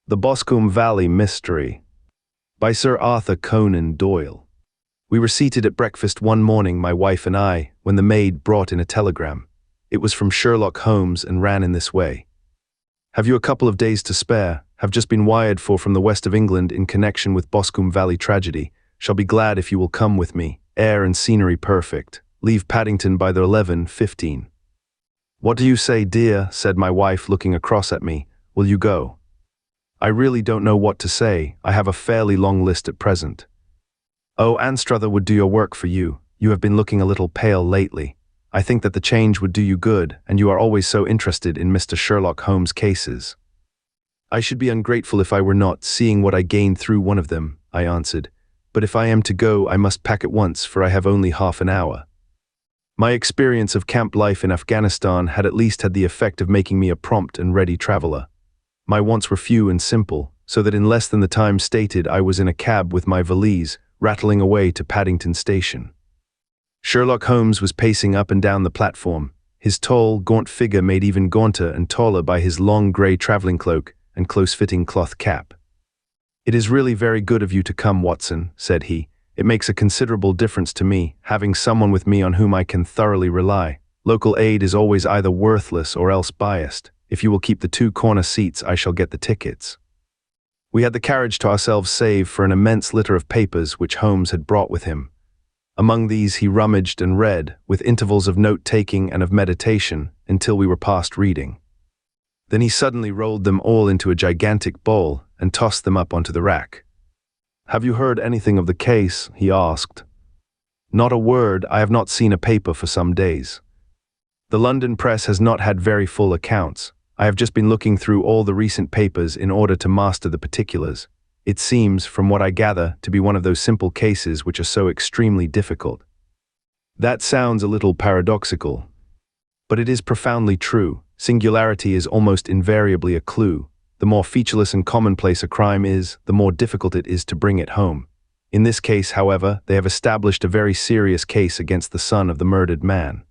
The Boscombe Valley Mystery by Sir Arthut Conan Doyle. We were seated at breakfast one morning, my wife and I, when the maid brought in a telegram. It was from Sherlock Holmes and ran in this way. Have you a couple of days to spare? Have just been wired for from the west of England in connection with Boscombe Valley tragedy. Shall be glad if you will come with me. Air and scenery perfect. Leave Paddington by the 11:15. What do you say, dear? Said my wife, looking across at me. Will you go? I really don't know what to say. I have a fairly long list at present. Oh, Anstruther would do your work for you. You have been looking a little pale lately. I think that the change would do you good, and you are always so interested in Mr. Sherlock Holmes' cases. I should be ungrateful if I were not, seeing what I gained through one of them, I answered. But if I am to go, I must pack at once, for I have only half an hour. My experience of camp life in Afghanistan had at least had the effect of making me a prompt and ready traveler. My wants were few and simple, so that in less than the time stated I was in a cab with my valise, rattling away to Paddington Station. Sherlock Holmes was pacing up and down the platform, his tall, gaunt figure made even gaunter and taller by his long grey travelling cloak and close-fitting cloth cap. "It is really very good of you to come, Watson," said he. "It makes a considerable difference to me, having someone with me on whom I can thoroughly rely. Local aid is always either worthless or else biased. If you will keep the 2 corner seats, I shall get the tickets." We had the carriage to ourselves save for an immense litter of papers which Holmes had brought with him. Among these he rummaged and read, with intervals of note-taking and of meditation, until we were past reading. Then he suddenly rolled them all into a gigantic bowl and tossed them up onto the rack. "Have you heard anything of the case?" he asked. "Not a word. I have not seen a paper for some days. The London press has not had very full accounts. I have just been looking through all the recent papers in order to master the particulars. It seems, from what I gather, to be one of those simple cases which are so extremely difficult." That sounds a little paradoxical, but it is profoundly true. Singularity is almost invariably a clue. The more featureless and commonplace a crime is, the more difficult it is to bring it home. In this case, however, they have established a very serious case against the son of the murdered man.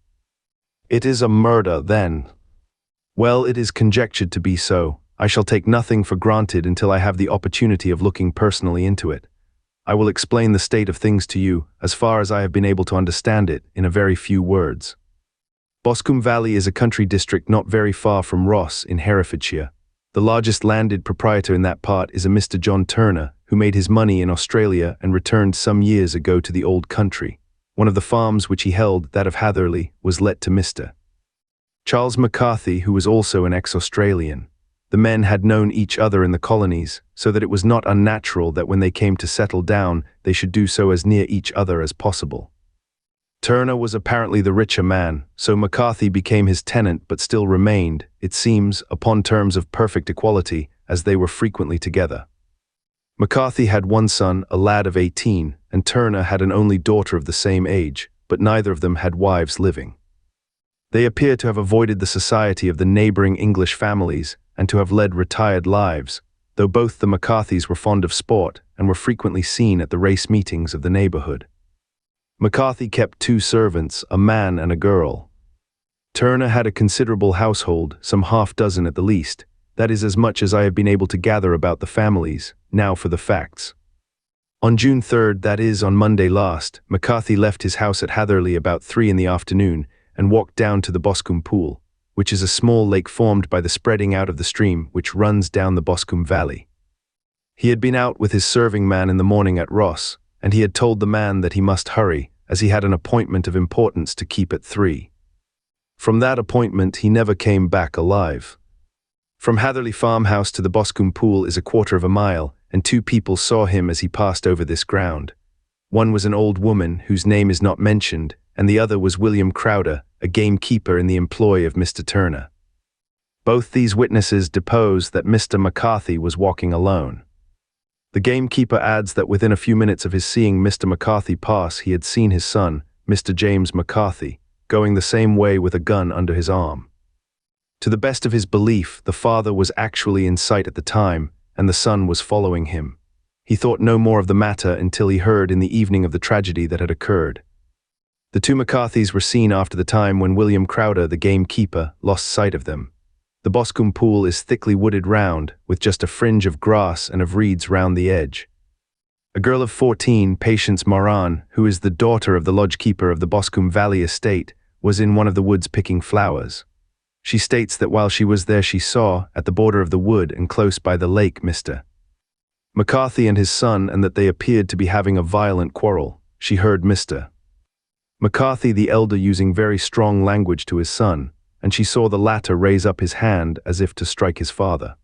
"It is a murder, then?" "Well, it is conjectured to be so. I shall take nothing for granted until I have the opportunity of looking personally into it. I will explain the state of things to you, as far as I have been able to understand it, in a very few words. Boscombe Valley is a country district not very far from Ross, in Herefordshire. The largest landed proprietor in that part is a Mr. John Turner, who made his money in Australia and returned some years ago to the old country. One of the farms which he held, that of Hatherley, was let to Mr. Charles McCarthy, who was also an ex-Australian. The men had known each other in the colonies, so that it was not unnatural that when they came to settle down, they should do so as near each other as possible. Turner was apparently the richer man, so McCarthy became his tenant but still remained, it seems, upon terms of perfect equality, as they were frequently together. McCarthy had one son, a lad of 18, and Turner had an only daughter of the same age, but neither of them had wives living. They appear to have avoided the society of the neighboring English families and to have led retired lives, though both the McCarthys were fond of sport and were frequently seen at the race meetings of the neighborhood. McCarthy kept 2 servants, a man and a girl. Turner had a considerable household, some half-dozen at the least. That is as much as I have been able to gather about the families. Now for the facts. On June 3rd, that is, on Monday last, McCarthy left his house at Hatherley about 3 in the afternoon and walked down to the Boscombe Pool, which is a small lake formed by the spreading out of the stream which runs down the Boscombe Valley. He had been out with his serving man in the morning at Ross, and he had told the man that he must hurry, as he had an appointment of importance to keep at 3. From that appointment he never came back alive. From Hatherley farmhouse to the Boscombe Pool is a 1/4 of a mile, and 2 people saw him as he passed over this ground. One was an old woman, whose name is not mentioned, and the other was William Crowder, a gamekeeper in the employ of Mr. Turner. Both these witnesses depose that Mr. McCarthy was walking alone. The gamekeeper adds that within a few minutes of his seeing Mr. McCarthy pass, he had seen his son, Mr. James McCarthy, going the same way with a gun under his arm. To the best of his belief, the father was actually in sight at the time, and the son was following him. He thought no more of the matter until he heard in the evening of the tragedy that had occurred. The 2 McCarthys were seen after the time when William Crowder, the gamekeeper, lost sight of them. The Boscombe pool is thickly wooded round, with just a fringe of grass and of reeds round the edge. A girl of 14, Patience Moran, who is the daughter of the lodge-keeper of the Boscombe Valley estate, was in one of the woods picking flowers. She states that while she was there she saw, at the border of the wood and close by the lake, Mr. McCarthy and his son, and that they appeared to be having a violent quarrel. She heard Mr. McCarthy the elder using very strong language to his son, and she saw the latter raise up his hand as if to strike his father.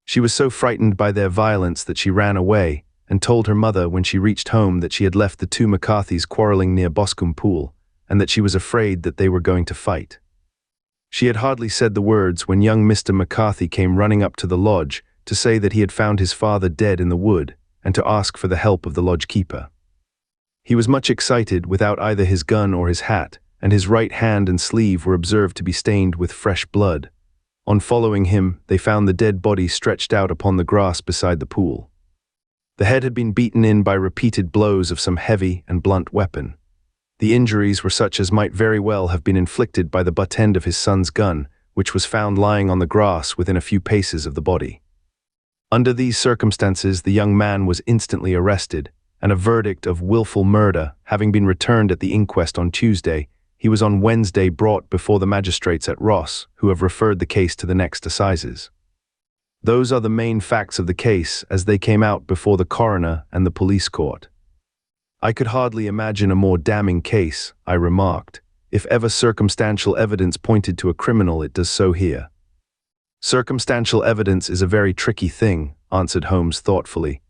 She was so frightened by their violence that she ran away, and told her mother when she reached home that she had left the two McCarthys quarreling near Boscombe Pool, and that she was afraid that they were going to fight. She had hardly said the words when young Mr. McCarthy came running up to the lodge to say that he had found his father dead in the wood, and to ask for the help of the lodge-keeper. He was much excited, without either his gun or his hat, and his right hand and sleeve were observed to be stained with fresh blood. On following him, they found the dead body stretched out upon the grass beside the pool. The head had been beaten in by repeated blows of some heavy and blunt weapon. The injuries were such as might very well have been inflicted by the butt end of his son's gun, which was found lying on the grass within a few paces of the body. Under these circumstances, the young man was instantly arrested, and a verdict of willful murder having been returned at the inquest on Tuesday, he was on Wednesday brought before the magistrates at Ross, who have referred the case to the next assizes. Those are the main facts of the case as they came out before the coroner and the police court. I could hardly imagine a more damning case, I remarked. If ever circumstantial evidence pointed to a criminal, it does so here. Circumstantial evidence is a very tricky thing, answered Holmes thoughtfully.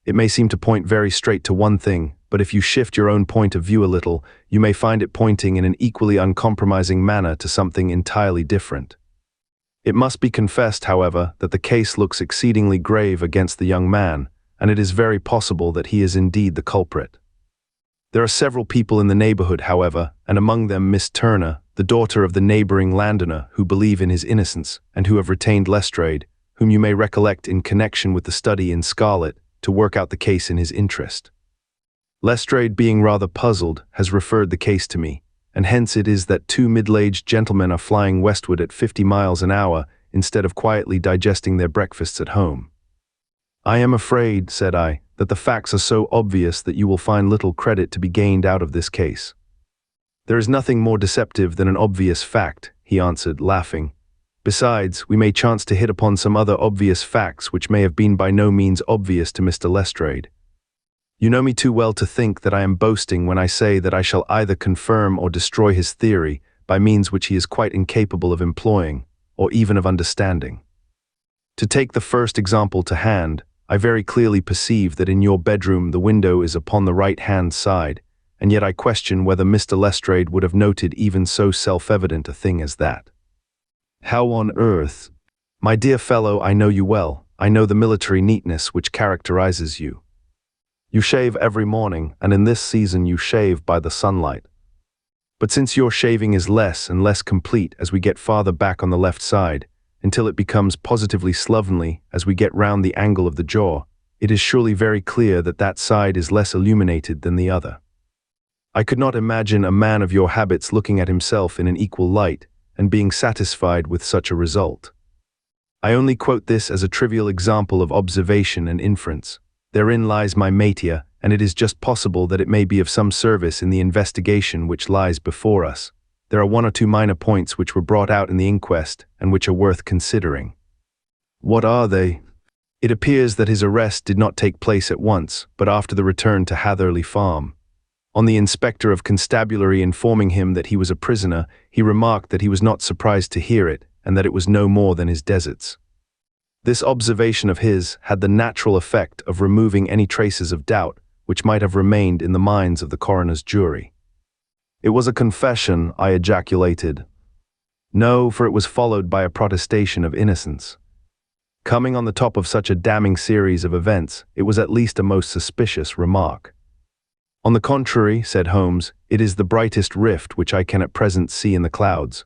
It may seem to point very straight to one thing, but if you shift your own point of view a little, you may find it pointing in an equally uncompromising manner to something entirely different. It must be confessed, however, that the case looks exceedingly grave against the young man, and it is very possible that he is indeed the culprit. There are several people in the neighborhood, however, and among them Miss Turner, the daughter of the neighboring landowner, who believe in his innocence, and who have retained Lestrade, whom you may recollect in connection with the study in Scarlet, to work out the case in his interest. Lestrade, being rather puzzled, has referred the case to me, and hence it is that two middle-aged gentlemen are flying westward at 50 miles an hour instead of quietly digesting their breakfasts at home. I am afraid, said I, that the facts are so obvious that you will find little credit to be gained out of this case. There is nothing more deceptive than an obvious fact, he answered, laughing. Besides, we may chance to hit upon some other obvious facts which may have been by no means obvious to Mr. Lestrade. You know me too well to think that I am boasting when I say that I shall either confirm or destroy his theory by means which he is quite incapable of employing, or even of understanding. To take the first example to hand, I very clearly perceive that in your bedroom the window is upon the right-hand side, and yet I question whether Mr. Lestrade would have noted even so self-evident a thing as that. How on earth? My dear fellow, I know you well. I know the military neatness which characterizes you. You shave every morning, and in this season you shave by the sunlight. But since your shaving is less and less complete as we get farther back on the left side, until it becomes positively slovenly as we get round the angle of the jaw, it is surely very clear that that side is less illuminated than the other. I could not imagine a man of your habits looking at himself in an equal light and being satisfied with such a result. I only quote this as a trivial example of observation and inference. Therein lies my metier, and it is just possible that it may be of some service in the investigation which lies before us. There are one or two minor points which were brought out in the inquest and which are worth considering. What are they? It appears that his arrest did not take place at once, but after the return to Hatherley Farm. On the inspector of constabulary informing him that he was a prisoner, he remarked that he was not surprised to hear it, and that it was no more than his deserts. This observation of his had the natural effect of removing any traces of doubt which might have remained in the minds of the coroner's jury. It was a confession, I ejaculated. No, for it was followed by a protestation of innocence. Coming on the top of such a damning series of events, it was at least a most suspicious remark. On the contrary, said Holmes, it is the brightest rift which I can at present see in the clouds.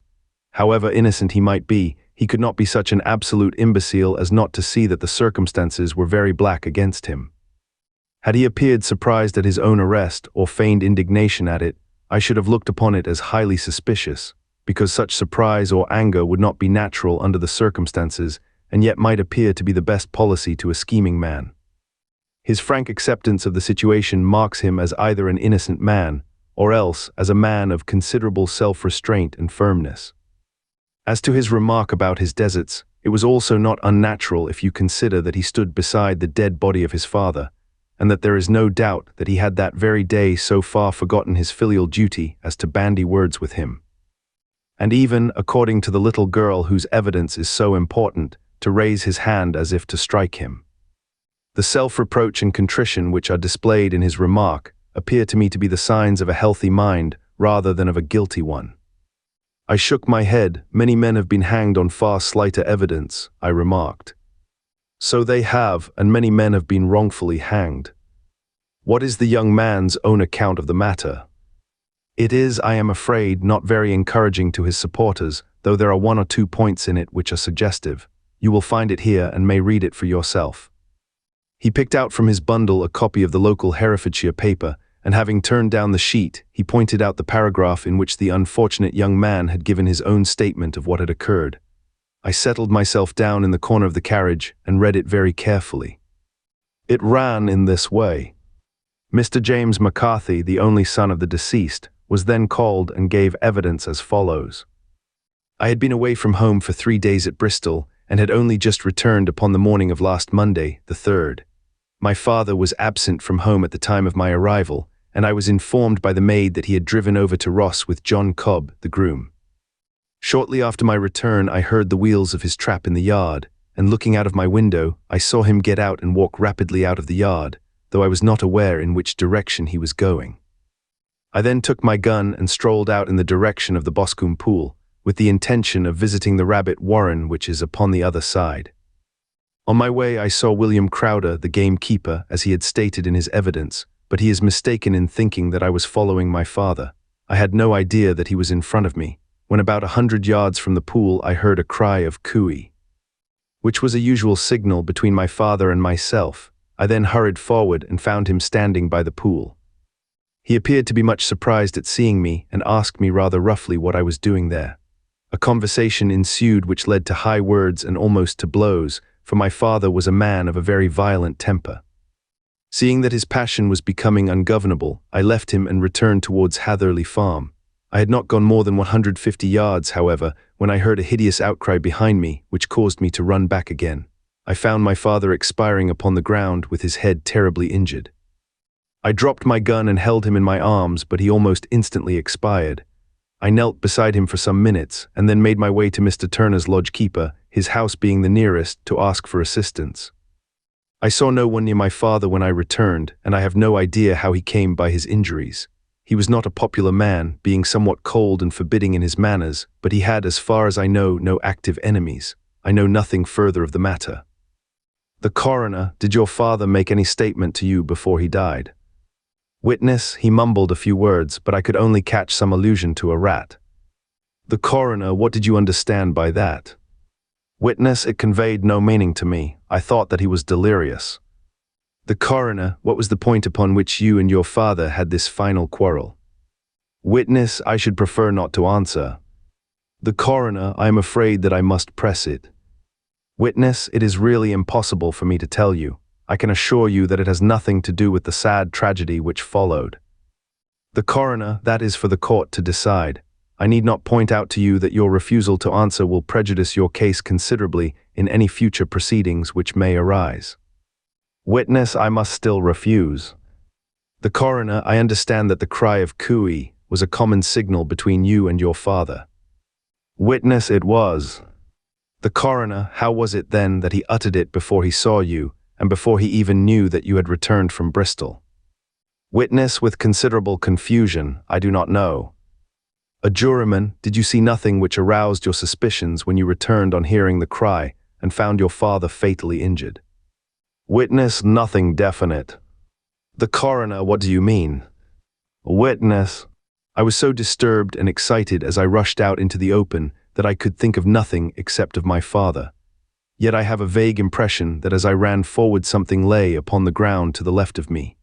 However innocent he might be, he could not be such an absolute imbecile as not to see that the circumstances were very black against him. Had he appeared surprised at his own arrest or feigned indignation at it, I should have looked upon it as highly suspicious, because such surprise or anger would not be natural under the circumstances, and yet might appear to be the best policy to a scheming man. His frank acceptance of the situation marks him as either an innocent man, or else as a man of considerable self-restraint and firmness. As to his remark about his deserts, it was also not unnatural if you consider that he stood beside the dead body of his father, and that there is no doubt that he had that very day so far forgotten his filial duty as to bandy words with him. And even, according to the little girl whose evidence is so important, to raise his hand as if to strike him. The self-reproach and contrition which are displayed in his remark appear to me to be the signs of a healthy mind rather than of a guilty one. I shook my head. Many men have been hanged on far slighter evidence, I remarked. So they have, and many men have been wrongfully hanged. What is the young man's own account of the matter? It is, I am afraid, not very encouraging to his supporters, though there are 1 or 2 points in it which are suggestive. You will find it here and may read it for yourself. He picked out from his bundle a copy of the local Herefordshire paper, and having turned down the sheet, he pointed out the paragraph in which the unfortunate young man had given his own statement of what had occurred. I settled myself down in the corner of the carriage and read it very carefully. It ran in this way. Mr. James McCarthy, the only son of the deceased, was then called and gave evidence as follows. I had been away from home for 3 days at Bristol, and had only just returned upon the morning of last Monday, the 3rd. My father was absent from home at the time of my arrival, and I was informed by the maid that he had driven over to Ross with John Cobb, the groom. Shortly after my return, I heard the wheels of his trap in the yard, and looking out of my window, I saw him get out and walk rapidly out of the yard, though I was not aware in which direction he was going. I then took my gun and strolled out in the direction of the Boscombe Pool, with the intention of visiting the rabbit warren which is upon the other side. On my way I saw William Crowder, the gamekeeper, as he had stated in his evidence, but he is mistaken in thinking that I was following my father. I had no idea that he was in front of me. When about 100 yards from the pool I heard a cry of cooey, which was a usual signal between my father and myself. I then hurried forward and found him standing by the pool. He appeared to be much surprised at seeing me and asked me rather roughly what I was doing there. A conversation ensued which led to high words and almost to blows, for my father was a man of a very violent temper. Seeing that his passion was becoming ungovernable, I left him and returned towards Hatherley Farm. I had not gone more than 150 yards, however, when I heard a hideous outcry behind me, which caused me to run back again. I found my father expiring upon the ground with his head terribly injured. I dropped my gun and held him in my arms, but he almost instantly expired. I knelt beside him for some minutes, and then made my way to Mr. Turner's lodge-keeper, his house being the nearest, to ask for assistance. I saw no one near my father when I returned, and I have no idea how he came by his injuries. He was not a popular man, being somewhat cold and forbidding in his manners, but he had, as far as I know, no active enemies. I know nothing further of the matter. The coroner, did your father make any statement to you before he died? Witness, he mumbled a few words, but I could only catch some allusion to a rat. The coroner, what did you understand by that? Witness, it conveyed no meaning to me. I thought that he was delirious. The coroner, what was the point upon which you and your father had this final quarrel? Witness, I should prefer not to answer. The coroner, I am afraid that I must press it. Witness, it is really impossible for me to tell you. I can assure you that it has nothing to do with the sad tragedy which followed. The coroner, that is for the court to decide. I need not point out to you that your refusal to answer will prejudice your case considerably in any future proceedings which may arise. Witness, I must still refuse. The coroner, I understand that the cry of cooey was a common signal between you and your father. Witness, it was. The coroner, how was it then that he uttered it before he saw you, and before he even knew that you had returned from Bristol? Witness, with considerable confusion, I do not know. A juryman, did you see nothing which aroused your suspicions when you returned on hearing the cry and found your father fatally injured? Witness, nothing definite. The coroner, what do you mean? Witness, I was so disturbed and excited as I rushed out into the open that I could think of nothing except of my father. Yet I have a vague impression that as I ran forward something lay upon the ground to the left of me.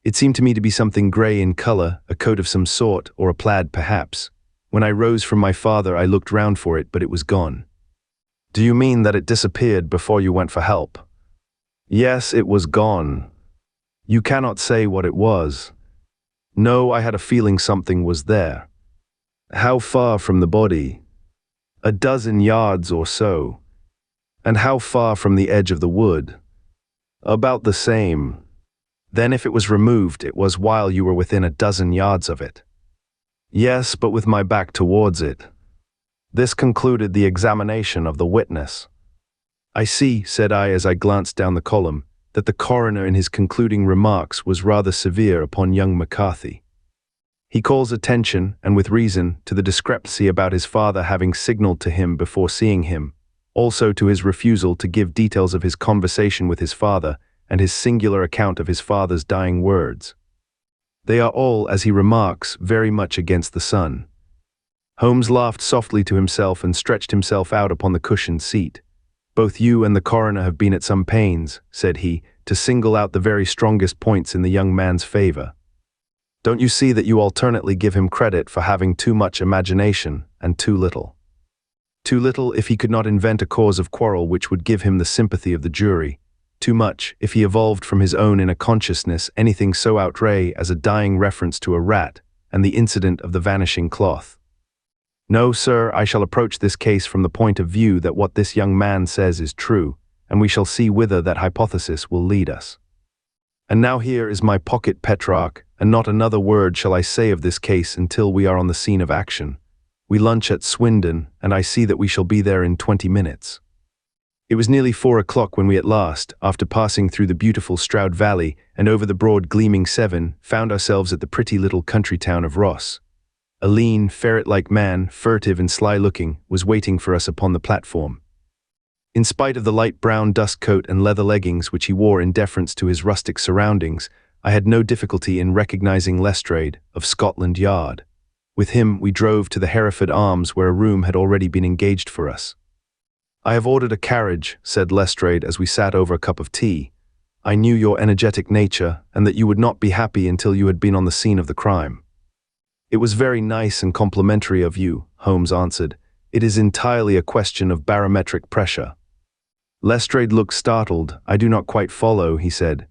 It seemed to me to be something grey in colour, a coat of some sort, or a plaid perhaps. When I rose from my father, I looked round for it, but it was gone. Do you mean that it disappeared before you went for help? Yes, it was gone. You cannot say what it was. No, I had a feeling something was there. How far from the body? 12 yards or so. And how far from the edge of the wood? About the same. Then if it was removed, it was while you were within 12 yards of it. Yes, but with my back towards it. This concluded the examination of the witness. I see, said I as I glanced down the column, that the coroner in his concluding remarks was rather severe upon young McCarthy. He calls attention, and with reason, to the discrepancy about his father having signaled to him before seeing him, also to his refusal to give details of his conversation with his father and his singular account of his father's dying words. They are all, as he remarks, very much against the son. Holmes laughed softly to himself and stretched himself out upon the cushioned seat. Both you and the coroner have been at some pains, said he, to single out the very strongest points in the young man's favor. Don't you see that you alternately give him credit for having too much imagination and too little? Too little if he could not invent a cause of quarrel which would give him the sympathy of the jury. Too much if he evolved from his own inner consciousness anything so outre as a dying reference to a rat and the incident of the vanishing cloth. No, sir, I shall approach this case from the point of view that what this young man says is true, and we shall see whither that hypothesis will lead us. And now here is my pocket Petrarch, and not another word shall I say of this case until we are on the scene of action. We lunch at Swindon, and I see that we shall be there in 20 minutes. It was nearly 4 o'clock when we at last, after passing through the beautiful Stroud Valley and over the broad gleaming Severn, found ourselves at the pretty little country town of Ross. A lean, ferret-like man, furtive and sly-looking, was waiting for us upon the platform. In spite of the light brown dust coat and leather leggings which he wore in deference to his rustic surroundings, I had no difficulty in recognizing Lestrade, of Scotland Yard. With him we drove to the Hereford Arms, where a room had already been engaged for us. I have ordered a carriage, said Lestrade as we sat over a cup of tea. I knew your energetic nature, and that you would not be happy until you had been on the scene of the crime. It was very nice and complimentary of you, Holmes answered. It is entirely a question of barometric pressure. Lestrade looked startled. I do not quite follow, he said.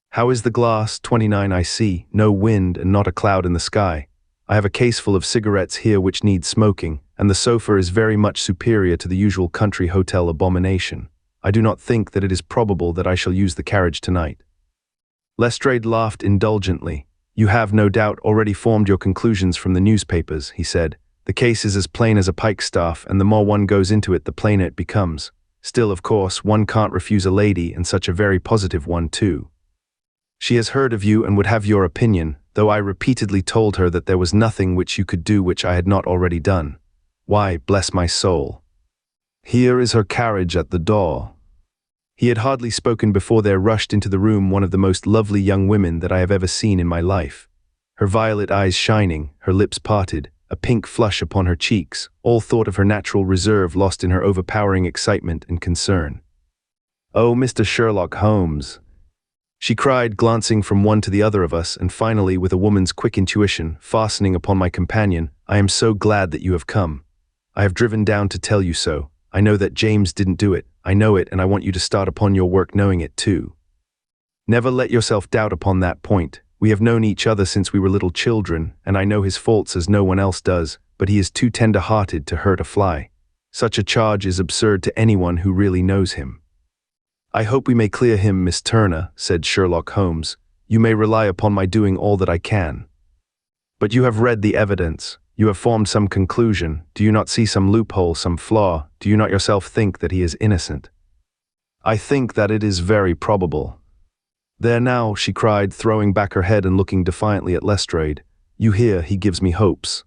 How is the glass? 29 I see, no wind and not a cloud in the sky. I have a case full of cigarettes here which need smoking, and the sofa is very much superior to the usual country hotel abomination. I do not think that it is probable that I shall use the carriage tonight. Lestrade laughed indulgently. You have, no doubt, already formed your conclusions from the newspapers, he said. The case is as plain as a pikestaff, and the more one goes into it, the plainer it becomes. Still, of course, one can't refuse a lady, and such a very positive one, too. She has heard of you and would have your opinion, though I repeatedly told her that there was nothing which you could do which I had not already done. Why, bless my soul. Here is her carriage at the door. He had hardly spoken before there rushed into the room one of the most lovely young women that I have ever seen in my life. Her violet eyes shining, her lips parted, a pink flush upon her cheeks, all thought of her natural reserve lost in her overpowering excitement and concern. Oh, Mr. Sherlock Holmes, she cried, glancing from one to the other of us, and finally, with a woman's quick intuition, fastening upon my companion, I am so glad that you have come. I have driven down to tell you so. I know that James didn't do it. I know it, and I want you to start upon your work knowing it too. Never let yourself doubt upon that point. We have known each other since we were little children, and I know his faults as no one else does, but he is too tender-hearted to hurt a fly. Such a charge is absurd to anyone who really knows him. I hope we may clear him, Miss Turner, said Sherlock Holmes. You may rely upon my doing all that I can. But you have read the evidence. You have formed some conclusion. Do you not see some loophole, some flaw? Do you not yourself think that he is innocent? I think that it is very probable. There now, she cried, throwing back her head and looking defiantly at Lestrade. You hear, he gives me hopes.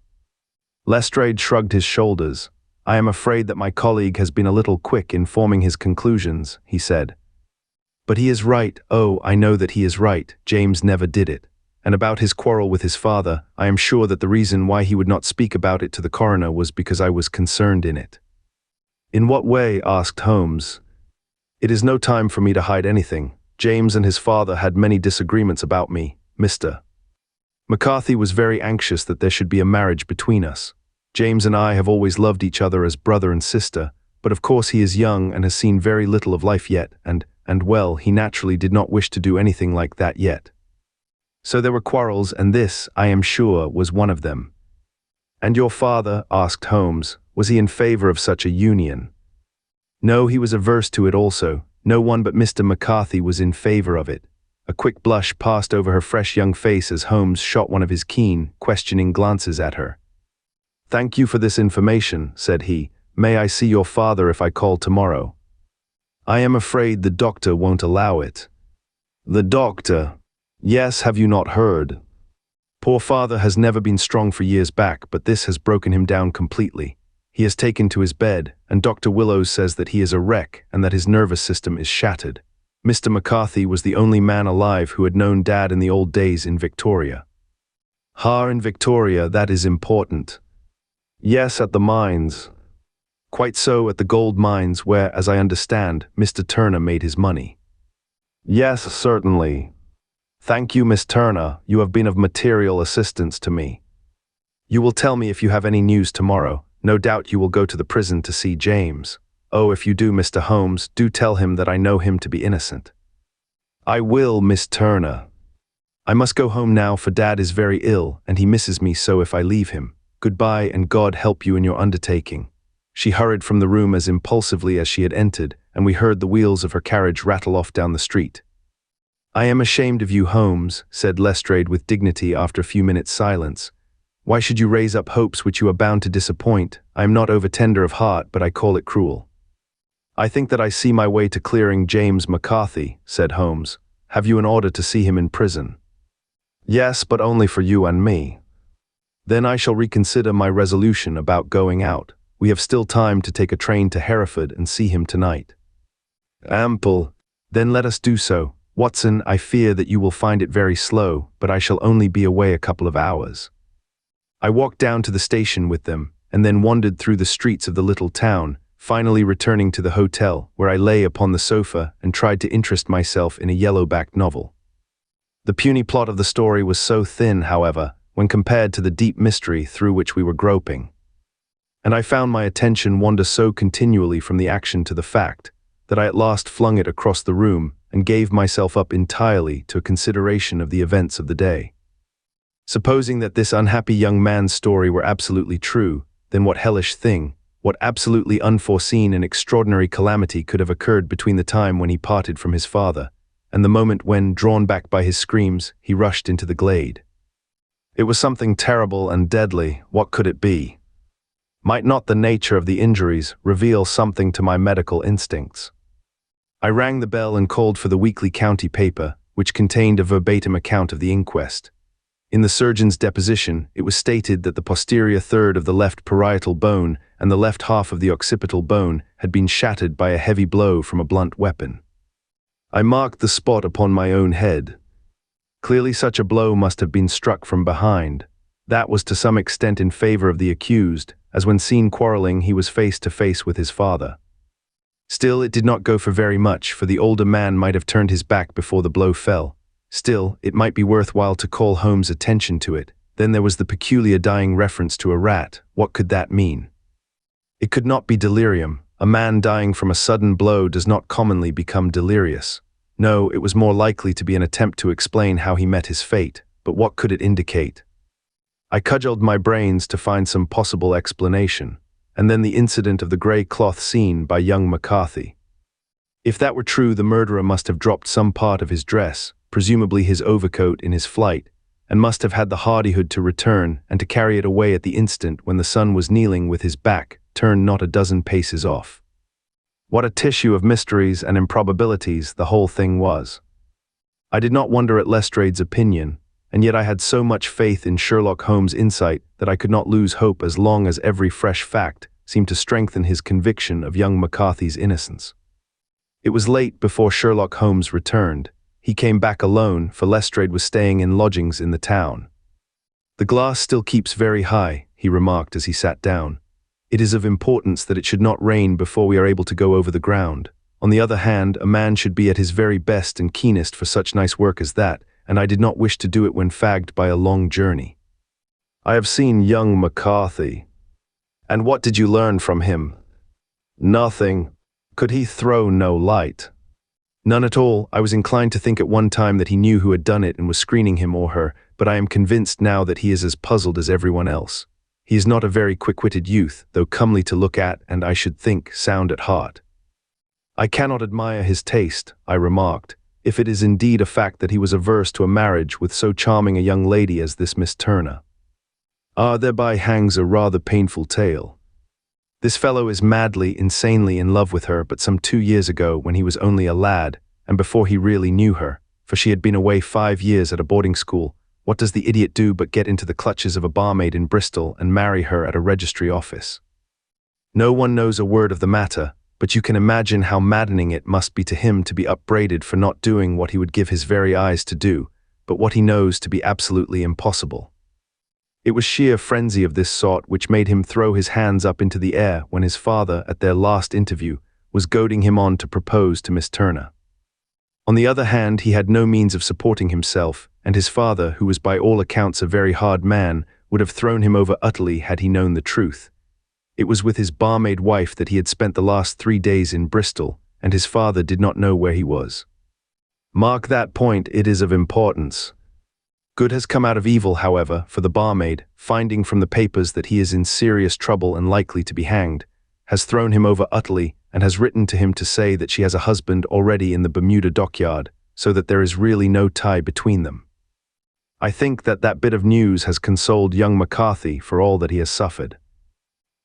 Lestrade shrugged his shoulders. I am afraid that my colleague has been a little quick in forming his conclusions, he said. But he is right. Oh, I know that he is right. James never did it. And about his quarrel with his father, I am sure that the reason why he would not speak about it to the coroner was because I was concerned in it. In what way? Asked Holmes. It is no time for me to hide anything. James and his father had many disagreements about me, Mr. McCarthy was very anxious that there should be a marriage between us. James and I have always loved each other as brother and sister, but of course he is young and has seen very little of life yet, and well, he naturally did not wish to do anything like that yet. So there were quarrels, and this, I am sure, was one of them. And your father, asked Holmes, was he in favor of such a union? No, he was averse to it also. No one but Mr. McCarthy was in favor of it. A quick blush passed over her fresh young face as Holmes shot one of his keen, questioning glances at her. Thank you for this information, said he. May I see your father if I call tomorrow? I am afraid the doctor won't allow it. The doctor? Yes, have you not heard? Poor father has never been strong for years back, but this has broken him down completely. He has taken to his bed, and Dr. Willows says that he is a wreck and that his nervous system is shattered. Mr. McCarthy was the only man alive who had known Dad in the old days in Victoria. In Victoria, that is important. Yes, at the mines. Quite so, at the gold mines where, as I understand, Mr. Turner made his money. Yes, certainly. Thank you, Miss Turner. You have been of material assistance to me. You will tell me if you have any news tomorrow. No doubt you will go to the prison to see James. Oh, if you do, Mr. Holmes, do tell him that I know him to be innocent. I will, Miss Turner. I must go home now, for Dad is very ill, and he misses me so if I leave him. Goodbye, and God help you in your undertaking. She hurried from the room as impulsively as she had entered, and we heard the wheels of her carriage rattle off down the street. I am ashamed of you, Holmes, said Lestrade with dignity after a few minutes' silence. Why should you raise up hopes which you are bound to disappoint? I am not over-tender of heart, but I call it cruel. I think that I see my way to clearing James McCarthy, said Holmes. Have you an order to see him in prison? Yes, but only for you and me. Then I shall reconsider my resolution about going out. We have still time to take a train to Hereford and see him tonight. Ample. Then let us do so. Watson, I fear that you will find it very slow, but I shall only be away a couple of hours. I walked down to the station with them, and then wandered through the streets of the little town, finally returning to the hotel, where I lay upon the sofa and tried to interest myself in a yellow-backed novel. The puny plot of the story was so thin, however, when compared to the deep mystery through which we were groping. And I found my attention wander so continually from the action to the fact, that I at last flung it across the room and gave myself up entirely to a consideration of the events of the day. Supposing that this unhappy young man's story were absolutely true, then what hellish thing, what absolutely unforeseen and extraordinary calamity could have occurred between the time when he parted from his father, and the moment when, drawn back by his screams, he rushed into the glade? It was something terrible and deadly. What could it be? Might not the nature of the injuries reveal something to my medical instincts? I rang the bell and called for the weekly county paper, which contained a verbatim account of the inquest. In the surgeon's deposition, it was stated that the posterior third of the left parietal bone and the left half of the occipital bone had been shattered by a heavy blow from a blunt weapon. I marked the spot upon my own head. Clearly such a blow must have been struck from behind. That was to some extent in favor of the accused, as when seen quarreling he was face to face with his father. Still, it did not go for very much, for the older man might have turned his back before the blow fell. Still, it might be worthwhile to call Holmes' attention to it. Then there was the peculiar dying reference to a rat. What could that mean? It could not be delirium. A man dying from a sudden blow does not commonly become delirious. No, it was more likely to be an attempt to explain how he met his fate, but what could it indicate? I cudgelled my brains to find some possible explanation, and then the incident of the grey cloth seen by young McCarthy. If that were true, the murderer must have dropped some part of his dress, presumably his overcoat, in his flight, and must have had the hardihood to return and to carry it away at the instant when the son was kneeling with his back turned not a dozen paces off. What a tissue of mysteries and improbabilities the whole thing was. I did not wonder at Lestrade's opinion, and yet I had so much faith in Sherlock Holmes' insight that I could not lose hope as long as every fresh fact seemed to strengthen his conviction of young McCarthy's innocence. It was late before Sherlock Holmes returned. He came back alone, for Lestrade was staying in lodgings in the town. The glass still keeps very high, he remarked as he sat down. It is of importance that it should not rain before we are able to go over the ground. On the other hand, a man should be at his very best and keenest for such nice work as that, and I did not wish to do it when fagged by a long journey. I have seen young McCarthy. And what did you learn from him? Nothing. Could he throw no light? None at all. I was inclined to think at one time that he knew who had done it and was screening him or her, but I am convinced now that he is as puzzled as everyone else. He is not a very quick-witted youth, though comely to look at and, I should think, sound at heart. I cannot admire his taste, I remarked, if it is indeed a fact that he was averse to a marriage with so charming a young lady as this Miss Turner. Thereby hangs a rather painful tale. This fellow is madly, insanely in love with her, but some 2 years ago, when he was only a lad, and before he really knew her, for she had been away 5 years at a boarding school, what does the idiot do but get into the clutches of a barmaid in Bristol and marry her at a registry office? No one knows a word of the matter, but you can imagine how maddening it must be to him to be upbraided for not doing what he would give his very eyes to do, but what he knows to be absolutely impossible. It was sheer frenzy of this sort which made him throw his hands up into the air when his father, at their last interview, was goading him on to propose to Miss Turner. On the other hand, he had no means of supporting himself, and his father, who was by all accounts a very hard man, would have thrown him over utterly had he known the truth. It was with his barmaid wife that he had spent the last 3 days in Bristol, and his father did not know where he was. Mark that point, it is of importance. Good has come out of evil, however, for the barmaid, finding from the papers that he is in serious trouble and likely to be hanged, has thrown him over utterly, and has written to him to say that she has a husband already in the Bermuda dockyard, so that there is really no tie between them. I think that that bit of news has consoled young McCarthy for all that he has suffered.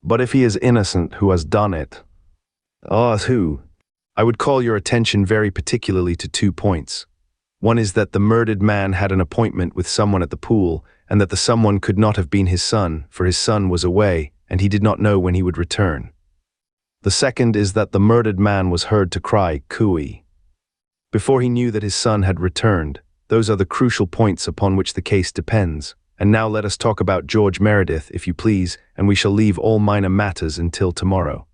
But if he is innocent, who has done it? Who? I would call your attention very particularly to 2 points. One is that the murdered man had an appointment with someone at the pool, and that the someone could not have been his son, for his son was away, and he did not know when he would return. The second is that the murdered man was heard to cry, "Cooey," before he knew that his son had returned. Those are the crucial points upon which the case depends. And now let us talk about George Meredith, if you please, and we shall leave all minor matters until tomorrow.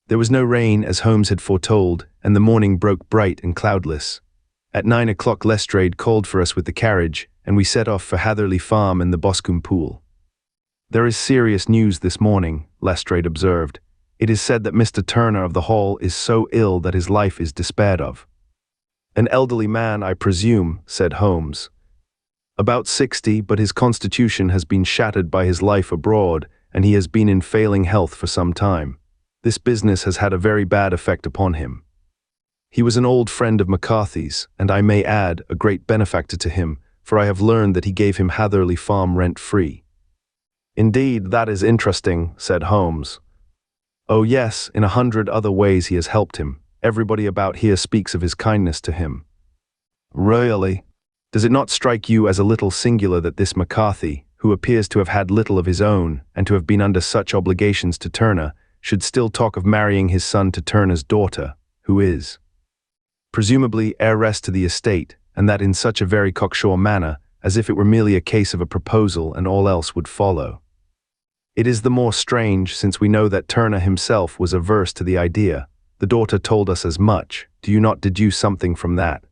There was no rain, as Holmes had foretold, and the morning broke bright and cloudless. At 9 o'clock Lestrade called for us with the carriage, and we set off for Hatherley Farm and the Boscombe Pool. "There is serious news this morning," Lestrade observed. "It is said that Mr. Turner of the Hall is so ill that his life is despaired of." "An elderly man, I presume," said Holmes. "About 60, but his constitution has been shattered by his life abroad, and he has been in failing health for some time. This business has had a very bad effect upon him. He was an old friend of McCarthy's, and I may add, a great benefactor to him, for I have learned that he gave him Hatherley Farm rent-free." "Indeed, that is interesting," said Holmes. "Oh yes, in 100 other ways he has helped him. Everybody about here speaks of his kindness to him." "Really? Does it not strike you as a little singular that this McCarthy, who appears to have had little of his own, and to have been under such obligations to Turner, should still talk of marrying his son to Turner's daughter, who is presumably heiress to the estate, and that in such a very cocksure manner, as if it were merely a case of a proposal and all else would follow? It is the more strange, since we know that Turner himself was averse to the idea. The daughter told us as much. Do you not deduce something from that?"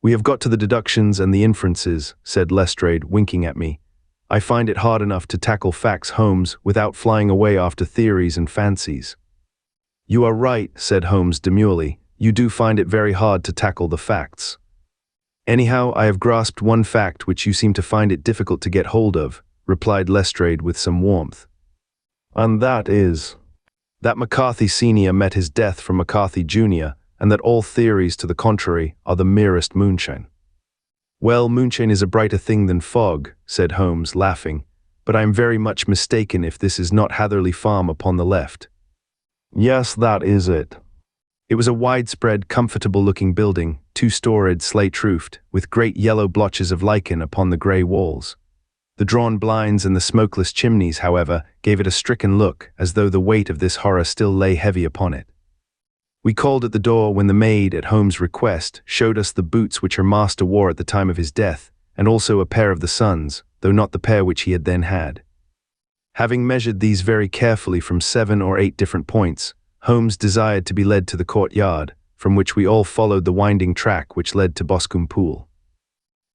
"We have got to the deductions and the inferences," said Lestrade, winking at me. "I find it hard enough to tackle facts, Holmes, without flying away after theories and fancies." "You are right," said Holmes demurely. "You do find it very hard to tackle the facts." "Anyhow, I have grasped one fact which you seem to find it difficult to get hold of," replied Lestrade with some warmth. "And that is?" "That McCarthy Sr. met his death from McCarthy Jr., and that all theories to the contrary are the merest moonshine." "Well, moonshine is a brighter thing than fog," said Holmes, laughing, "but I am very much mistaken if this is not Hatherley Farm upon the left." "Yes, that is it." It was a widespread, comfortable-looking building, 2-storied, slate-roofed, with great yellow blotches of lichen upon the grey walls. The drawn blinds and the smokeless chimneys, however, gave it a stricken look, as though the weight of this horror still lay heavy upon it. We called at the door when the maid, at Holmes' request, showed us the boots which her master wore at the time of his death, and also a pair of the son's, though not the pair which he had then had. Having measured these very carefully from 7 or 8 different points, Holmes desired to be led to the courtyard, from which we all followed the winding track which led to Boscombe Pool.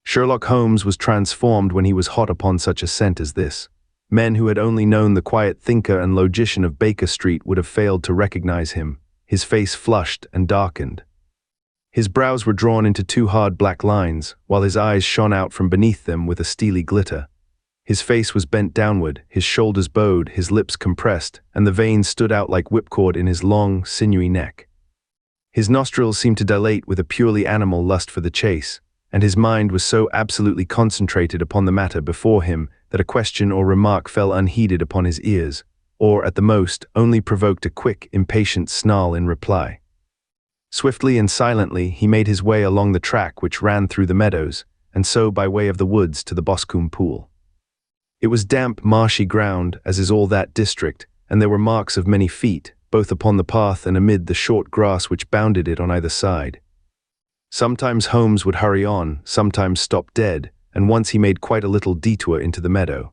Sherlock Holmes was transformed when he was hot upon such a scent as this. Men who had only known the quiet thinker and logician of Baker Street would have failed to recognize him. His face flushed and darkened. His brows were drawn into two hard black lines, while his eyes shone out from beneath them with a steely glitter. His face was bent downward, his shoulders bowed, his lips compressed, and the veins stood out like whipcord in his long, sinewy neck. His nostrils seemed to dilate with a purely animal lust for the chase, and his mind was so absolutely concentrated upon the matter before him that a question or remark fell unheeded upon his ears, or, at the most, only provoked a quick, impatient snarl in reply. Swiftly and silently he made his way along the track which ran through the meadows, and so by way of the woods to the Boscombe pool. It was damp, marshy ground, as is all that district, and there were marks of many feet, both upon the path and amid the short grass which bounded it on either side. Sometimes Holmes would hurry on, sometimes stop dead, and once he made quite a little detour into the meadow.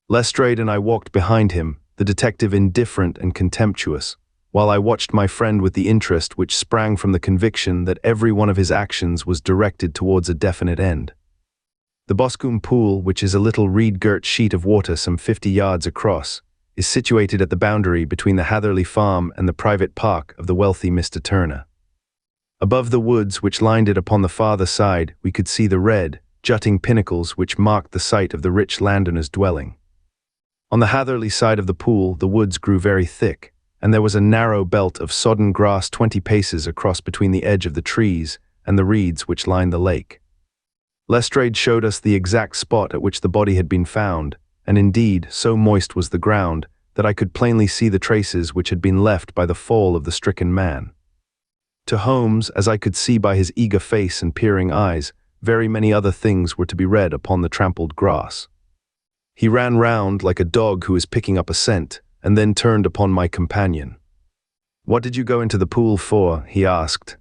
Lestrade and I walked behind him, the detective indifferent and contemptuous, while I watched my friend with the interest which sprang from the conviction that every one of his actions was directed towards a definite end. The Boscombe Pool, which is a little reed-girt sheet of water some 50 yards across, is situated at the boundary between the Hatherley Farm and the private park of the wealthy Mr. Turner. Above the woods which lined it upon the farther side, we could see the red, jutting pinnacles which marked the site of the rich landowner's dwelling. On the Hatherley side of the pool, the woods grew very thick, and there was a narrow belt of sodden grass 20 paces across between the edge of the trees and the reeds which lined the lake. Lestrade showed us the exact spot at which the body had been found, and indeed, so moist was the ground that I could plainly see the traces which had been left by the fall of the stricken man. To Holmes, as I could see by his eager face and peering eyes, very many other things were to be read upon the trampled grass. He ran round like a dog who is picking up a scent, and then turned upon my companion. "What did you go into the pool for?" he asked.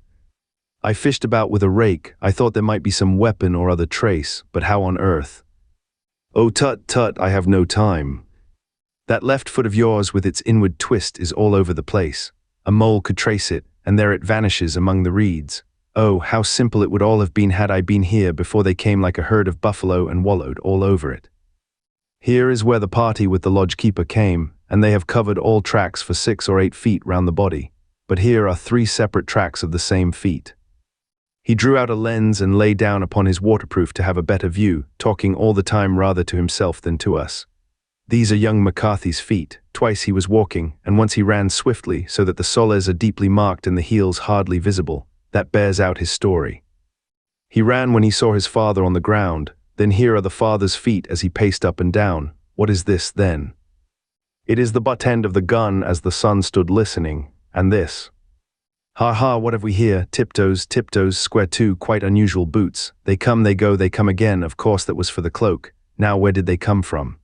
"I fished about with a rake. I thought there might be some weapon or other trace, but how on earth?" "Oh, tut, tut, I have no time. That left foot of yours with its inward twist is all over the place. A mole could trace it, and there it vanishes among the reeds. Oh, how simple it would all have been had I been here before they came like a herd of buffalo and wallowed all over it. Here is where the party with the lodge-keeper came, and they have covered all tracks for 6 or 8 feet round the body, but here are 3 separate tracks of the same feet." He drew out a lens and lay down upon his waterproof to have a better view, talking all the time rather to himself than to us. "These are young McCarthy's feet. Twice he was walking, and once he ran swiftly, so that the soles are deeply marked and the heels hardly visible. That bears out his story. He ran when he saw his father on the ground, then here are the father's feet as he paced up and down. What is this, then? It is the butt end of the gun as the son stood listening, and this. Ha ha, what have we here? Tiptoes, tiptoes, square 2, quite unusual boots. They come, they go, they come again. Of course that was for the cloak. Now where did they come from?"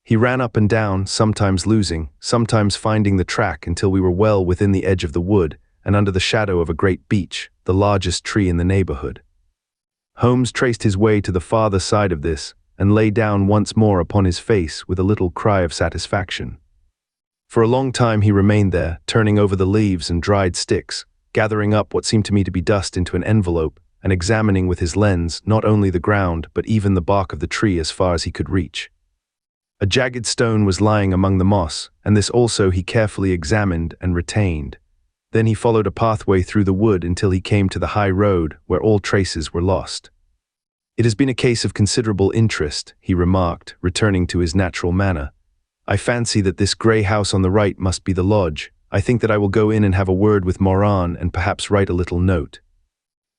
He ran up and down, sometimes losing, sometimes finding the track until we were well within the edge of the wood and under the shadow of a great beech, the largest tree in the neighborhood. Holmes traced his way to the farther side of this and lay down once more upon his face with a little cry of satisfaction. For a long time he remained there, turning over the leaves and dried sticks, gathering up what seemed to me to be dust into an envelope, and examining with his lens not only the ground but even the bark of the tree as far as he could reach. A jagged stone was lying among the moss, and this also he carefully examined and retained. Then he followed a pathway through the wood until he came to the high road, where all traces were lost. "It has been a case of considerable interest," he remarked, returning to his natural manner. "I fancy that this grey house on the right must be the lodge. I think that I will go in and have a word with Moran and perhaps write a little note.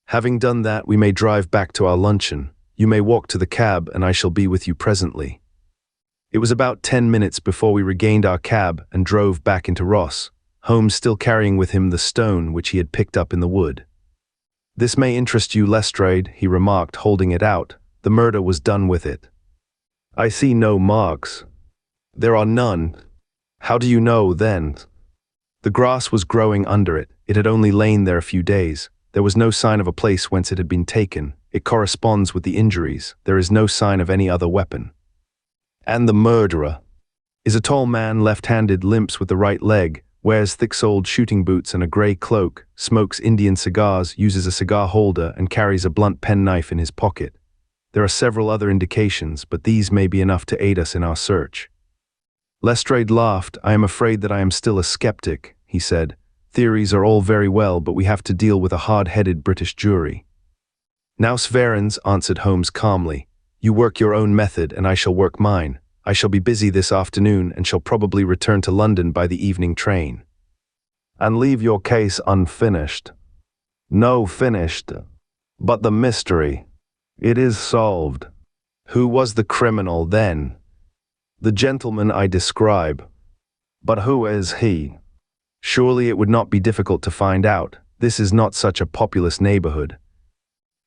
Having done that, we may drive back to our luncheon. You may walk to the cab, and I shall be with you presently." It was about 10 minutes before we regained our cab and drove back into Ross, Holmes still carrying with him the stone which he had picked up in the wood. "This may interest you, Lestrade," he remarked, holding it out. "The murder was done with it." "I see no marks." "There are none." "How do you know, then?" "The grass was growing under it. It had only lain there a few days. There was no sign of a place whence it had been taken. It corresponds with the injuries. There is no sign of any other weapon." "And the murderer?" "Is a tall man, left-handed, limps with the right leg, wears thick-soled shooting boots and a grey cloak, smokes Indian cigars, uses a cigar holder, and carries a blunt penknife in his pocket. There are several other indications, but these may be enough to aid us in our search." Lestrade laughed. "I am afraid that I am still a skeptic," he said. "Theories are all very well, but we have to deal with a hard-headed British jury." "Now, Sverens," answered Holmes calmly, "you work your own method and I shall work mine. I shall be busy this afternoon and shall probably return to London by the evening train." "And leave your case unfinished?" "No, finished. But the mystery, it is solved." "Who was the criminal then?" "The gentleman I describe." "But who is he?" "Surely it would not be difficult to find out. This is not such a populous neighborhood."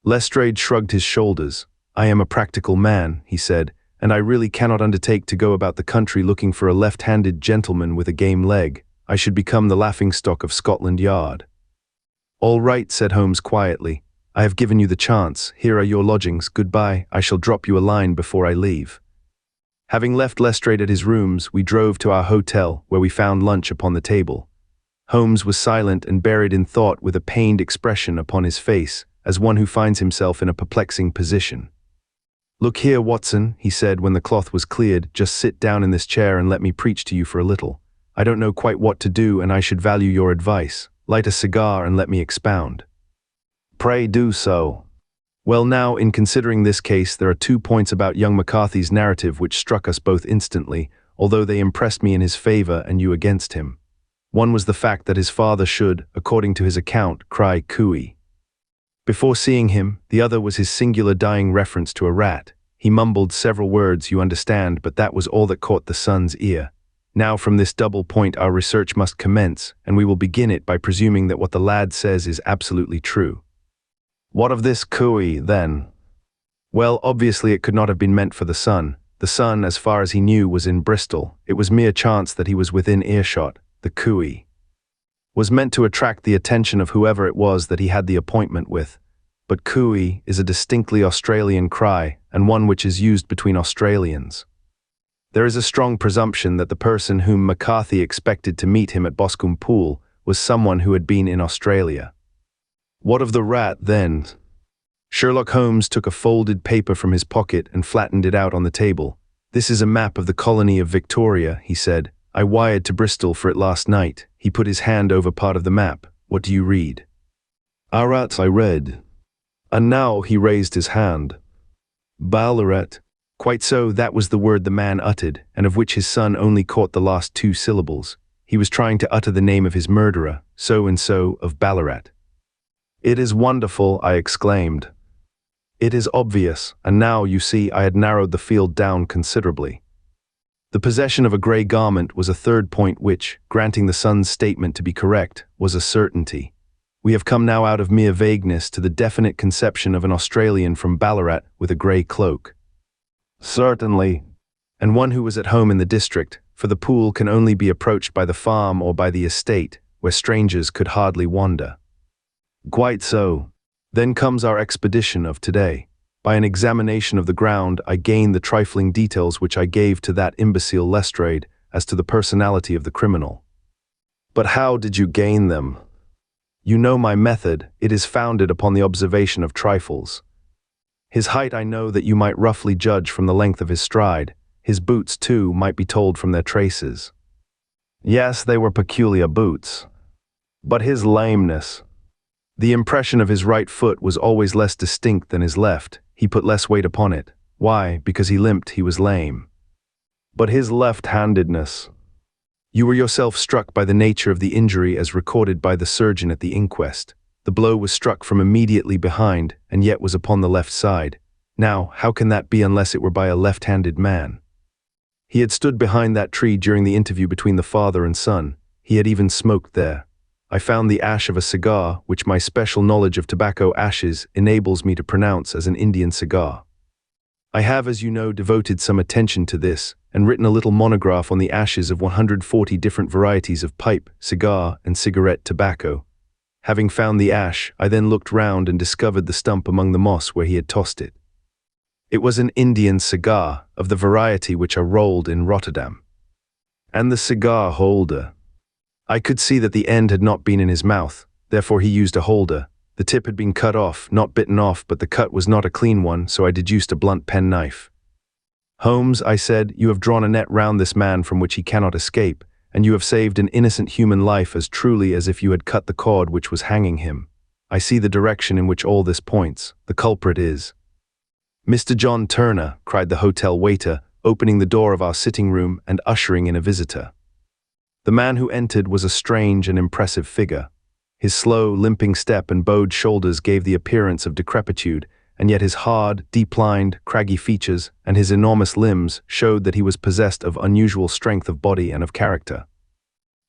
Lestrade shrugged his shoulders. "I am a practical man," he said, "and I really cannot undertake to go about the country looking for a left-handed gentleman with a game leg. I should become the laughingstock of Scotland Yard." "All right," said Holmes quietly. "I have given you the chance. Here are your lodgings. Goodbye. I shall drop you a line before I leave." Having left Lestrade at his rooms, we drove to our hotel, where we found lunch upon the table. Holmes was silent and buried in thought, with a pained expression upon his face, as one who finds himself in a perplexing position. "Look here, Watson," he said when the cloth was cleared, "just sit down in this chair and let me preach to you for a little. I don't know quite what to do, and I should value your advice. Light a cigar and let me expound." "Pray do so." "Well now, in considering this case, there are 2 points about young McCarthy's narrative which struck us both instantly, although they impressed me in his favor and you against him. One was the fact that his father should, according to his account, cry cooey before seeing him. The other was his singular dying reference to a rat. He mumbled several words, you understand, but that was all that caught the son's ear. Now from this double point our research must commence, and we will begin it by presuming that what the lad says is absolutely true." "What of this cooey, then?" "Well, obviously it could not have been meant for the son. The son, as far as he knew, was in Bristol. It was mere chance that he was within earshot. The cooey was meant to attract the attention of whoever it was that he had the appointment with. But cooey is a distinctly Australian cry, and one which is used between Australians. There is a strong presumption that the person whom McCarthy expected to meet him at Boscombe Pool was someone who had been in Australia." "What of the rat, then?" Sherlock Holmes took a folded paper from his pocket and flattened it out on the table. "This is a map of the colony of Victoria," he said. "I wired to Bristol for it last night." He put his hand over part of the map. "What do you read?" "Arrat," I read. And now he raised his hand. "Ballarat." "Quite so, that was the word the man uttered, and of which his son only caught the last 2 syllables. He was trying to utter the name of his murderer, so-and-so of Ballarat." "It is wonderful," I exclaimed. "It is obvious, and now, you see, I had narrowed the field down considerably." The possession of a grey garment was a third point which, granting the son's statement to be correct, was a certainty. We have come now out of mere vagueness to the definite conception of an Australian from Ballarat with a grey cloak. "Certainly." "And one who was at home in the district, for the pool can only be approached by the farm or by the estate, where strangers could hardly wander." "Quite so." Then comes our expedition of today. By an examination of the ground, I gained the trifling details which I gave to that imbecile Lestrade as to the personality of the criminal. "But how did you gain them?" "You know my method. It is founded upon the observation of trifles. His height I know that you might roughly judge from the length of his stride. His boots, too, might be told from their traces." "Yes, they were peculiar boots." "But his lameness?" "The impression of his right foot was always less distinct than his left. He put less weight upon it. Why? Because he limped, he was lame." "But his left-handedness?" "You were yourself struck by the nature of the injury as recorded by the surgeon at the inquest. The blow was struck from immediately behind, and yet was upon the left side. Now, how can that be unless it were by a left-handed man? He had stood behind that tree during the interview between the father and son. He had even smoked there. I found the ash of a cigar, which my special knowledge of tobacco ashes enables me to pronounce as an Indian cigar. I have, as you know, devoted some attention to this, and written a little monograph on the ashes of 140 different varieties of pipe, cigar, and cigarette tobacco. Having found the ash, I then looked round and discovered the stump among the moss where he had tossed it. It was an Indian cigar, of the variety which are rolled in Rotterdam. And the cigar holder. I could see that the end had not been in his mouth, therefore he used a holder. The tip had been cut off, not bitten off, but the cut was not a clean one, so I deduced a blunt penknife. "Holmes," I said, "you have drawn a net round this man from which he cannot escape, and you have saved an innocent human life as truly as if you had cut the cord which was hanging him. I see the direction in which all this points. The culprit is—" "Mr. John Turner," cried the hotel waiter, opening the door of our sitting room and ushering in a visitor. The man who entered was a strange and impressive figure. His slow, limping step and bowed shoulders gave the appearance of decrepitude, and yet his hard, deep-lined, craggy features and his enormous limbs showed that he was possessed of unusual strength of body and of character.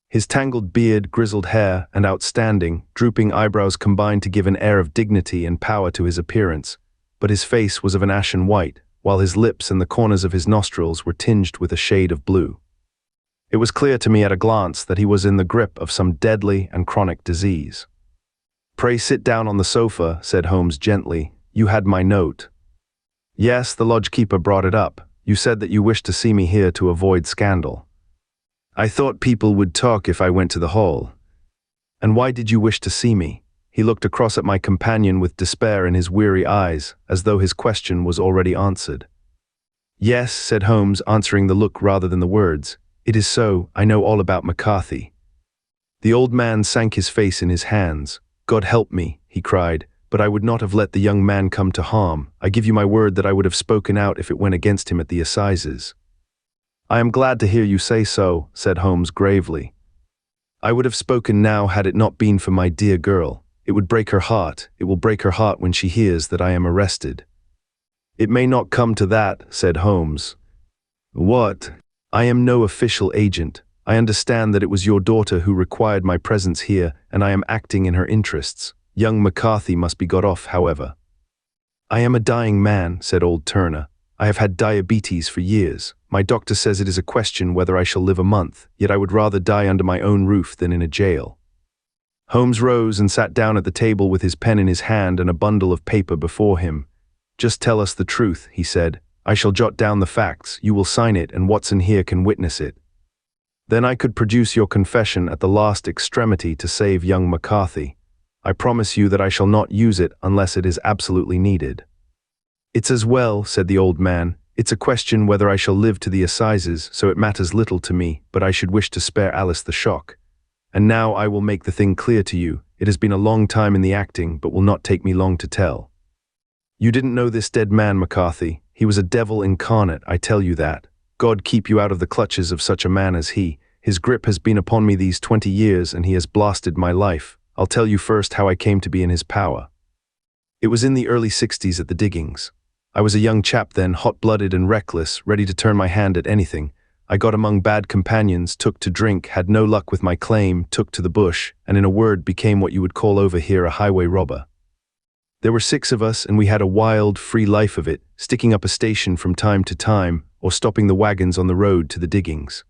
His tangled beard, grizzled hair, and outstanding, drooping eyebrows combined to give an air of dignity and power to his appearance, but his face was of an ashen white, while his lips and the corners of his nostrils were tinged with a shade of blue. It was clear to me at a glance that he was in the grip of some deadly and chronic disease. "Pray sit down on the sofa," said Holmes gently. "You had my note." "Yes, the lodge-keeper brought it up. You said that you wished to see me here to avoid scandal." "I thought people would talk if I went to the hall." "And why did you wish to see me?" He looked across at my companion with despair in his weary eyes, as though his question was already answered. "Yes," said Holmes, answering the look rather than the words. "It is so. I know all about McCarthy." The old man sank his face in his hands. "God help me," he cried, "but I would not have let the young man come to harm. I give you my word that I would have spoken out if it went against him at the assizes." "I am glad to hear you say so," said Holmes gravely. "I would have spoken now had it not been for my dear girl. It would break her heart. It will break her heart when she hears that I am arrested." "It may not come to that," said Holmes. "What?" "I am no official agent. I understand that it was your daughter who required my presence here, and I am acting in her interests. Young McCarthy must be got off, however." "I am a dying man," said old Turner. "I have had diabetes for years. My doctor says it is a question whether I shall live a month, yet I would rather die under my own roof than in a jail." Holmes rose and sat down at the table with his pen in his hand and a bundle of paper before him. "Just tell us the truth," he said. "I shall jot down the facts, you will sign it, and Watson here can witness it. Then I could produce your confession at the last extremity to save young McCarthy. I promise you that I shall not use it unless it is absolutely needed." "It's as well," said the old man. "It's a question whether I shall live to the assizes, so it matters little to me, but I should wish to spare Alice the shock. And now I will make the thing clear to you. It has been a long time in the acting, but will not take me long to tell. You didn't know this dead man, McCarthy. He was a devil incarnate, I tell you that. God keep you out of the clutches of such a man as he. His grip has been upon me these 20 years, and he has blasted my life. I'll tell you first how I came to be in his power. It was in the early 60s at the diggings. I was a young chap then, hot-blooded and reckless, ready to turn my hand at anything. I got among bad companions, took to drink, had no luck with my claim, took to the bush, and in a word became what you would call over here a highway robber. There were 6 of us, and we had a wild, free life of it, sticking up a station from time to time, or stopping the wagons on the road to the diggings.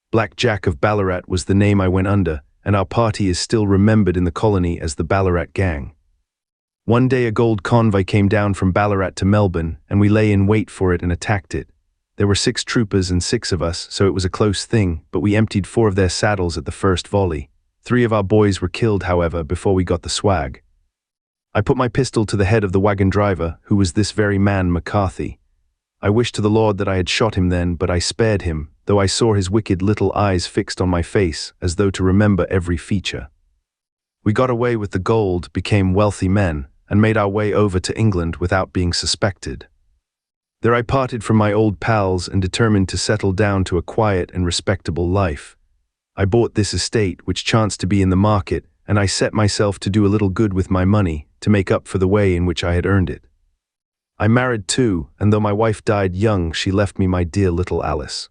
Black Jack of Ballarat was the name I went under, and our party is still remembered in the colony as the Ballarat Gang. One day a gold convoy came down from Ballarat to Melbourne, and we lay in wait for it and attacked it. There were 6 troopers and 6 of us, so it was a close thing, but we emptied 4 of their saddles at the first volley. 3 of our boys were killed, however, before we got the swag. I put my pistol to the head of the wagon driver, who was this very man McCarthy. I wished to the Lord that I had shot him then, but I spared him, though I saw his wicked little eyes fixed on my face, as though to remember every feature. We got away with the gold, became wealthy men, and made our way over to England without being suspected. There I parted from my old pals and determined to settle down to a quiet and respectable life. I bought this estate, which chanced to be in the market, and I set myself to do a little good with my money, to make up for the way in which I had earned it. I married too, and though my wife died young, she left me my dear little Alice.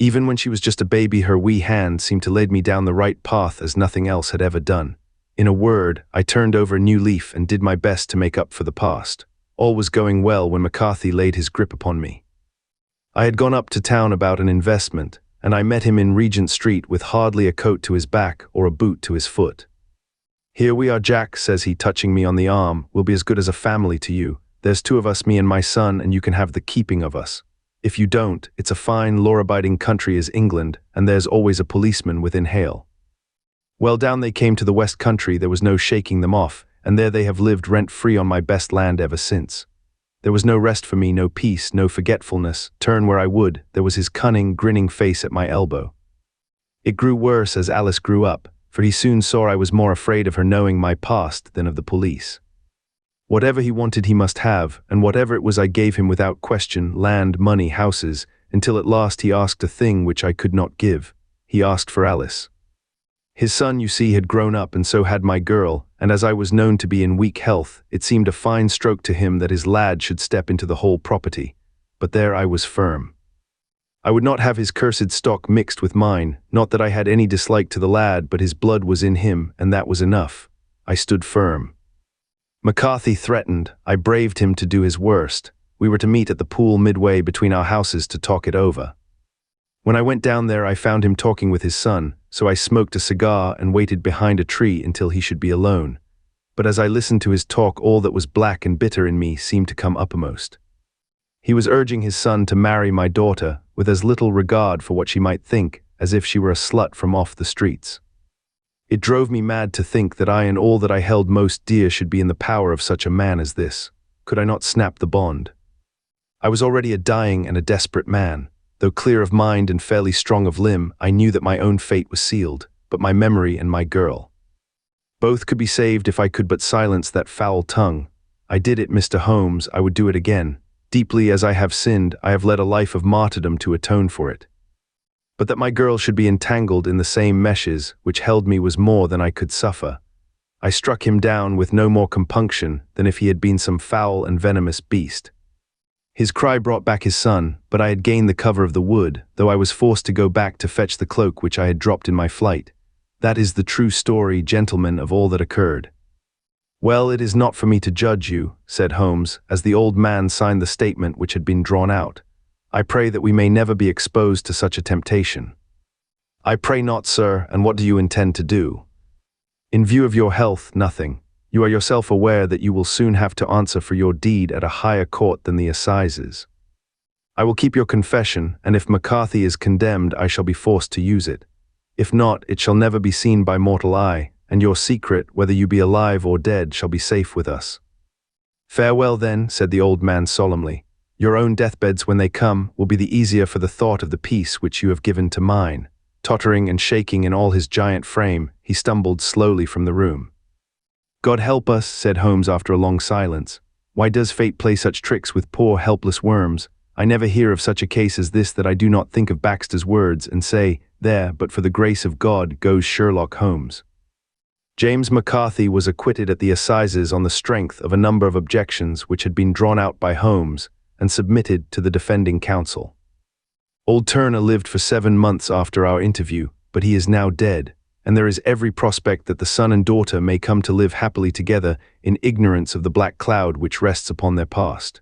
Even when she was just a baby, her wee hand seemed to lead me down the right path as nothing else had ever done. In a word, I turned over a new leaf and did my best to make up for the past. All was going well when McCarthy laid his grip upon me. I had gone up to town about an investment, and I met him in Regent Street with hardly a coat to his back or a boot to his foot. "Here we are, Jack," says he, touching me on the arm. "We'll be as good as a family to you. There's 2 of us, me and my son, and you can have the keeping of us. If you don't, it's a fine, law-abiding country as England, and there's always a policeman within hail." Well, down they came to the West Country. There was no shaking them off, and there they have lived rent-free on my best land ever since. There was no rest for me, no peace, no forgetfulness. Turn where I would, there was his cunning, grinning face at my elbow. It grew worse as Alice grew up, for he soon saw I was more afraid of her knowing my past than of the police. Whatever he wanted he must have, and whatever it was I gave him without question, land, money, houses, until at last he asked a thing which I could not give. He asked for Alice. His son, you see, had grown up, and so had my girl, and as I was known to be in weak health, it seemed a fine stroke to him that his lad should step into the whole property. But there I was firm. I would not have his cursed stock mixed with mine, not that I had any dislike to the lad, but his blood was in him, and that was enough. I stood firm. McCarthy threatened. I braved him to do his worst. We were to meet at the pool midway between our houses to talk it over. When I went down there I found him talking with his son, so I smoked a cigar and waited behind a tree until he should be alone. But as I listened to his talk, all that was black and bitter in me seemed to come uppermost. He was urging his son to marry my daughter, with as little regard for what she might think, as if she were a slut from off the streets. It drove me mad to think that I and all that I held most dear should be in the power of such a man as this. Could I not snap the bond? I was already a dying and a desperate man. Though clear of mind and fairly strong of limb, I knew that my own fate was sealed, but my memory and my girl. Both could be saved if I could but silence that foul tongue. I did it, Mr. Holmes, I would do it again. Deeply as I have sinned, I have led a life of martyrdom to atone for it. But that my girl should be entangled in the same meshes which held me was more than I could suffer. I struck him down with no more compunction than if he had been some foul and venomous beast. His cry brought back his son, but I had gained the cover of the wood, though I was forced to go back to fetch the cloak which I had dropped in my flight. That is the true story, gentlemen, of all that occurred. Well, it is not for me to judge you, said Holmes, as the old man signed the statement which had been drawn out. I pray that we may never be exposed to such a temptation. I pray not, sir, and what do you intend to do? In view of your health, nothing. You are yourself aware that you will soon have to answer for your deed at a higher court than the assizes. I will keep your confession, and if McCarthy is condemned, I shall be forced to use it. If not, it shall never be seen by mortal eye, and your secret, whether you be alive or dead, shall be safe with us. Farewell then, said the old man solemnly. Your own deathbeds, when they come, will be the easier for the thought of the peace which you have given to mine. Tottering and shaking in all his giant frame, he stumbled slowly from the room. God help us, said Holmes after a long silence. Why does fate play such tricks with poor helpless worms? I never hear of such a case as this that I do not think of Baxter's words and say, there, but for the grace of God, goes Sherlock Holmes. James McCarthy was acquitted at the assizes on the strength of a number of objections which had been drawn out by Holmes and submitted to the defending counsel. Old Turner lived for 7 months after our interview, but he is now dead, and there is every prospect that the son and daughter may come to live happily together in ignorance of the black cloud which rests upon their past.